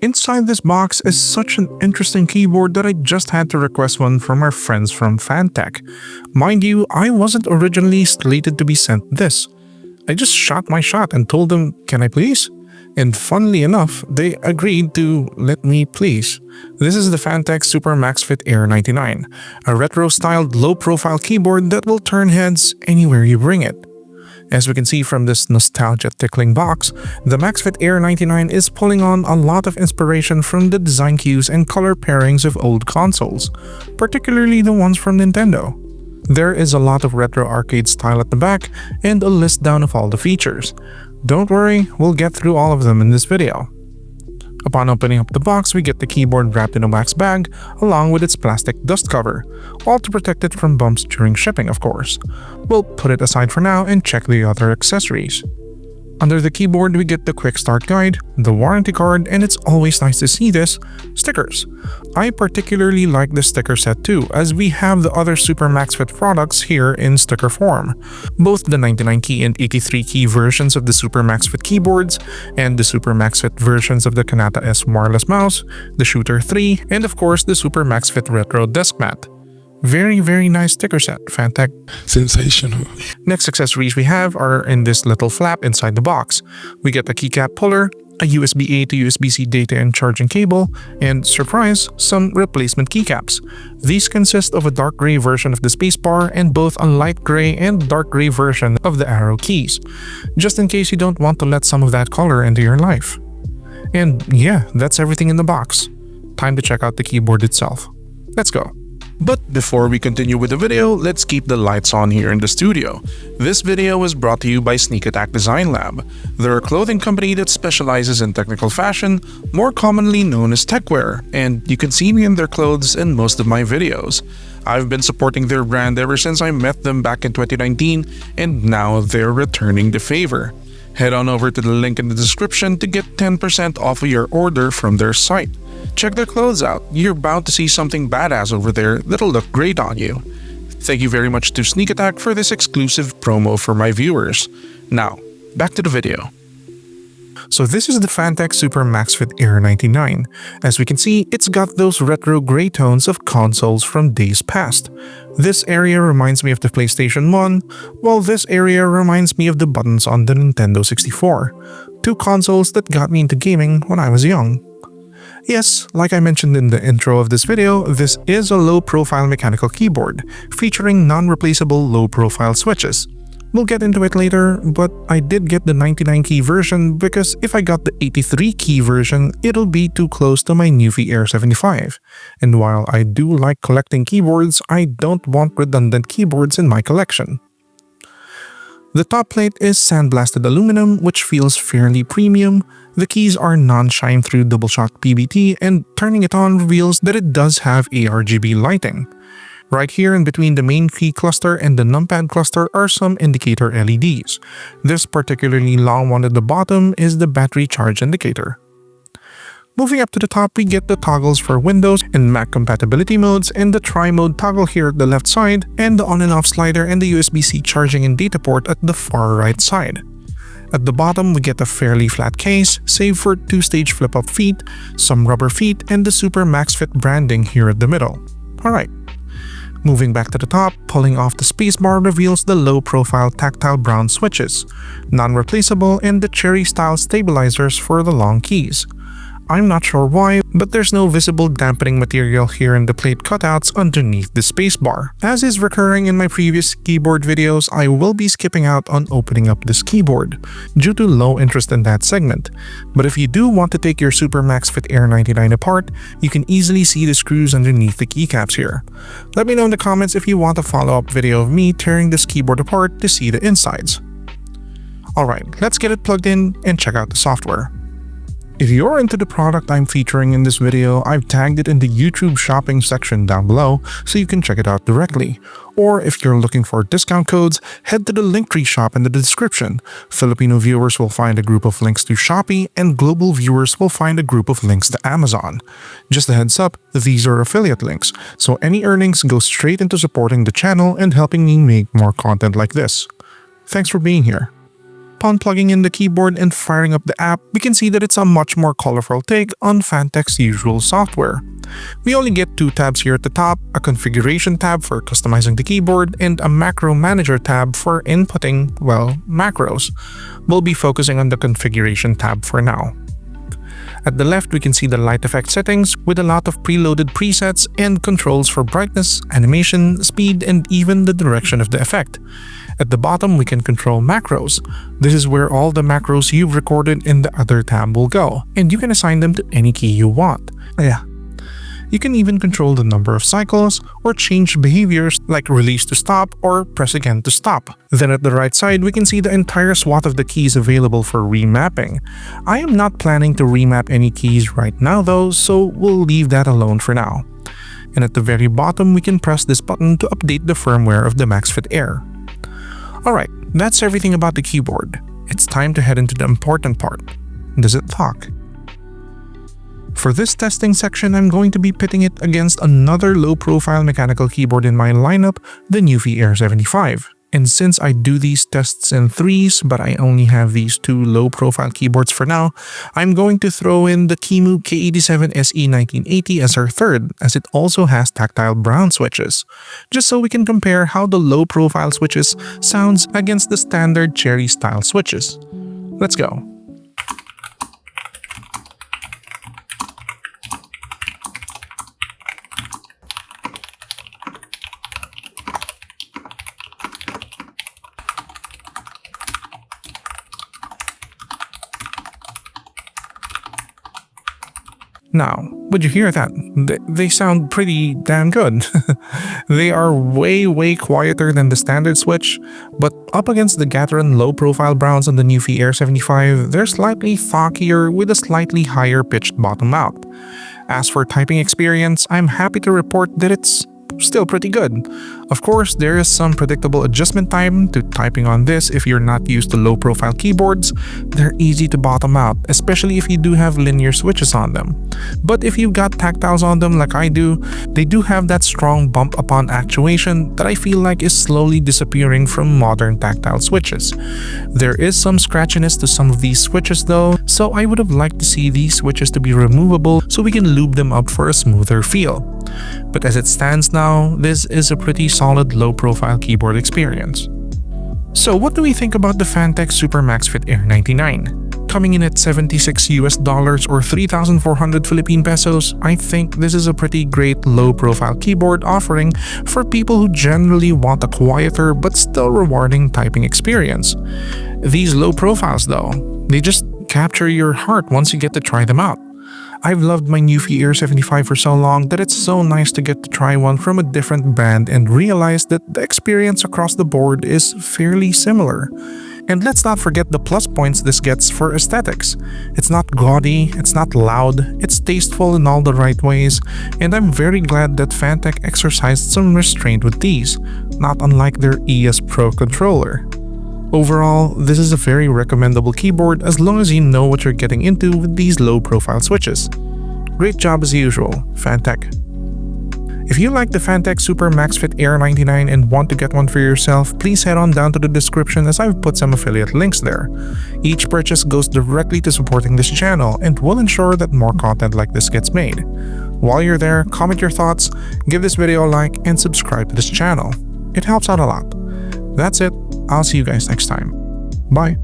Inside this box is such an interesting keyboard that I just had to request one from our friends from Fantech. Mind you, I wasn't originally slated to be sent this. I just shot my shot and told them, "Can I please?" And funnily enough, they agreed to let me please. This is the Fantech Super Maxfit Air99, a retro-styled low-profile keyboard that will turn heads anywhere you bring it. As we can see from this nostalgia-tickling box, the Maxfit Air99 is pulling on a lot of inspiration from the design cues and color pairings of old consoles, particularly the ones from Nintendo. There is a lot of retro arcade style at the back and a list down of all the features. Don't worry, we'll get through all of them in this video. Upon opening up the box, we get the keyboard wrapped in a wax bag along with its plastic dust cover, all to protect it from bumps during shipping, of course. We'll put it aside for now and check the other accessories. Under the keyboard, we get the quick start guide, the warranty card, and it's always nice to see this, stickers. I particularly like this sticker set too, as we have the other Super Maxfit products here in sticker form. Both the 99 key and 83 key versions of the Super Maxfit keyboards, and the Super Maxfit versions of the Kanata S wireless mouse, the Shooter 3, and of course the Super Maxfit Retro desk mat. Very nice sticker set, Fantech. Sensational. Next accessories we have are in this little flap inside the box. We get a keycap puller, a USB-A to USB-C data and charging cable, and surprise, some replacement keycaps. These consist of a dark gray version of the spacebar and both a light gray and dark gray version of the arrow keys, just in case you don't want to let some of that color into your life. And yeah, that's everything in the box. Time to check out the keyboard itself. Let's go. But before we continue with the video, let's keep the lights on here in the studio. This video was brought to you by Sneak Attack Design Lab. They're a clothing company that specializes in technical fashion, more commonly known as techwear, and you can see me in their clothes in most of my videos. I've been supporting their brand ever since I met them back in 2019, and now they're returning the favor. Head on over to the link in the description to get 10% off of your order from their site. Check their clothes out, you're bound to see something badass over there that'll look great on you. Thank you very much to Sneak Attack for this exclusive promo for my viewers. Now, back to the video. So this is the Fantech Super Maxfit Air99. As we can see, it's got those retro gray tones of consoles from days past. This area reminds me of the PlayStation 1, while this area reminds me of the buttons on the Nintendo 64. Two consoles that got me into gaming when I was young. Yes, like I mentioned in the intro of this video, this is a low-profile mechanical keyboard, featuring non-replaceable low-profile switches. We'll get into it later, but I did get the 99 key version because if I got the 83 key version, it'll be too close to my Newfie Air 75. And while I do like collecting keyboards, I don't want redundant keyboards in my collection. The top plate is sandblasted aluminum, which feels fairly premium. The keys are non-shine through double-shot PBT, and turning it on reveals that it does have ARGB lighting. Right here in between the main key cluster and the numpad cluster are some indicator LEDs. This particularly long one at the bottom is the battery charge indicator. Moving up to the top, we get the toggles for Windows and Mac compatibility modes, and the tri-mode toggle here at the left side, and the on and off slider and the USB-C charging and data port at the far right side. At the bottom, we get a fairly flat case, save for 2-stage flip-up feet, some rubber feet, and the Super Maxfit branding here at the middle. Alright. Moving back to the top, pulling off the spacebar reveals the low-profile tactile brown switches, non-replaceable, and the cherry-style stabilizers for the long keys. I'm not sure why, but there's no visible dampening material here in the plate cutouts underneath the spacebar. As is recurring in my previous keyboard videos, I will be skipping out on opening up this keyboard, due to low interest in that segment. But if you do want to take your Super Maxfit Air99 apart, you can easily see the screws underneath the keycaps here. Let me know in the comments if you want a follow-up video of me tearing this keyboard apart to see the insides. Alright, let's get it plugged in and check out the software. If you're into the product I'm featuring in this video, I've tagged it in the YouTube shopping section down below so you can check it out directly. Or if you're looking for discount codes, head to the Linktree shop in the description. Filipino viewers will find a group of links to Shopee, and global viewers will find a group of links to Amazon. Just a heads up, these are affiliate links, so any earnings go straight into supporting the channel and helping me make more content like this. Thanks for being here. Upon plugging in the keyboard and firing up the app, we can see that it's a much more colorful take on Fantech's usual software. We only get 2 tabs here at the top, a configuration tab for customizing the keyboard, and a macro manager tab for inputting, well, macros. We'll be focusing on the configuration tab for now. At the left, we can see the light effect settings with a lot of preloaded presets and controls for brightness, animation, speed, and even the direction of the effect. At the bottom, we can control macros. This is where all the macros you've recorded in the other tab will go, and you can assign them to any key you want. You can even control the number of cycles or change behaviors like release to stop or press again to stop. Then at the right side, we can see the entire swath of the keys available for remapping. I am not planning to remap any keys right now though, so we'll leave that alone for now. And at the very bottom, we can press this button to update the firmware of the Maxfit Air. Alright, that's everything about the keyboard. It's time to head into the important part. Does it talk? For this testing section, I'm going to be pitting it against another low-profile mechanical keyboard in my lineup, the Newfie Air99. And since I do these tests in threes, but I only have these 2 low-profile keyboards for now, I'm going to throw in the Keymu K87 SE 1980 as our third, as it also has tactile brown switches, just so we can compare how the low-profile switches sounds against the standard cherry-style switches. Let's go. Now, would you hear that? They sound pretty damn good. They are way quieter than the standard switch, but up against the Gateron low-profile browns on the Newfie Air75, they're slightly thockier with a slightly higher pitched bottom out. As for typing experience, I'm happy to report that it's still pretty good. Of course, there is some predictable adjustment time to typing on this if you're not used to low-profile keyboards. They're easy to bottom out, especially if you do have linear switches on them. But if you've got tactiles on them like I do, they do have that strong bump upon actuation that I feel like is slowly disappearing from modern tactile switches. There is some scratchiness to some of these switches though, so I would have liked to see these switches to be removable so we can lube them up for a smoother feel. But as it stands now, this is a pretty solid low-profile keyboard experience. So what do we think about the Fantech Super Maxfit Air99? Coming in at $76 or 3,400 Philippine pesos, I think this is a pretty great low-profile keyboard offering for people who generally want a quieter but still rewarding typing experience. These low profiles though, they just capture your heart once you get to try them out. I've loved my Newfie Air75 for so long that it's so nice to get to try one from a different brand and realize that the experience across the board is fairly similar. And let's not forget the plus points this gets for aesthetics. It's not gaudy, it's not loud, it's tasteful in all the right ways, and I'm very glad that Fantech exercised some restraint with these, not unlike their ES Pro controller. Overall, this is a very recommendable keyboard as long as you know what you're getting into with these low-profile switches. Great job as usual, Fantech. If you like the Fantech Super Maxfit Air99 and want to get one for yourself, please head on down to the description as I've put some affiliate links there. Each purchase goes directly to supporting this channel and will ensure that more content like this gets made. While you're there, comment your thoughts, give this video a like, and subscribe to this channel. It helps out a lot. That's it. I'll see you guys next time. Bye.